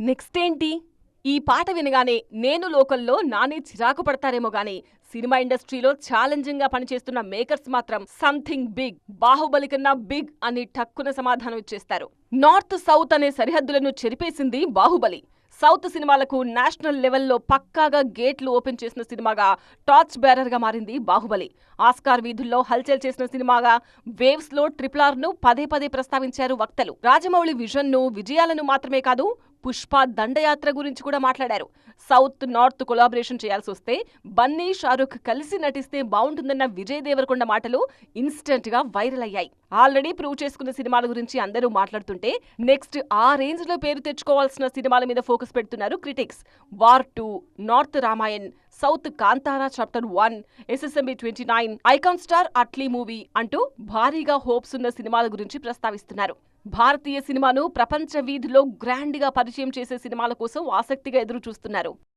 Next ఏంటి? ఈ పాట వినగానే నేను లోకల్లో నాని చిరాకు పడతారేమో గానీ సినిమా ఇండస్ట్రీలో ఛాలెంజింగ్ గా పనిచేస్తున్న మేకర్స్ మాత్రం సంథింగ్ బిగ్, బాహుబలి కన్నా బిగ్ అని టక్కున సమాధానం ఇచ్చేస్తారు. నార్త్ సౌత్ అనే సరిహద్దులను చెరిపేసింది బాహుబలి. సౌత్ సినిమాలకు నేషనల్ లెవెల్లో పక్కాగా గేట్లు ఓపెన్ చేసిన సినిమాగా, టార్చ్ బేరర్ గా మారింది బాహుబలి. ఆస్కార్ వీధుల్లో హల్చల్ చేసిన సినిమాగా వేవ్స్ లో RRR ను పదే పదే ప్రస్తావించారు వక్తలు. రాజమౌళి విజన్ ను, విజయాలను మాత్రమే కాదు, పుష్ప దండయాత్ర గురించి కూడా మాట్లాడారు. సౌత్ నార్త్ కొలాబరేషన్ చేయాల్సి వస్తే బన్నీ, షారుఖ్ కలిసి నటిస్తే బావుంటుందన్న విజయ్ దేవరకొండ మాటలు ఇన్స్టెంట్ గా వైరల్ అయ్యాయి. ఆల్రెడీ ప్రూవ్ చేసుకున్న సినిమాల గురించి అందరూ మాట్లాడుతుంటే నెక్స్ట్ ఆ రేంజ్ లో పేరు తెచ్చుకోవాల్సిన సినిమాల మీద ఫోకస్ పెడుతున్నారు critics. War 2, north Ramayan, south Kantara chapter 1, SSMB 29, icon star Atlee movie అంటూ భారీగా హోప్స్ ఉన్న సినిమాల గురించి ప్రస్తావిస్తున్నారు. భారతీయ సినిమాను ప్రపంచ వీధిలో గ్రాండ్ గా పరిచయం చేసే సినిమాల కోసం ఆసక్తిగా ఎదురు చూస్తున్నారు.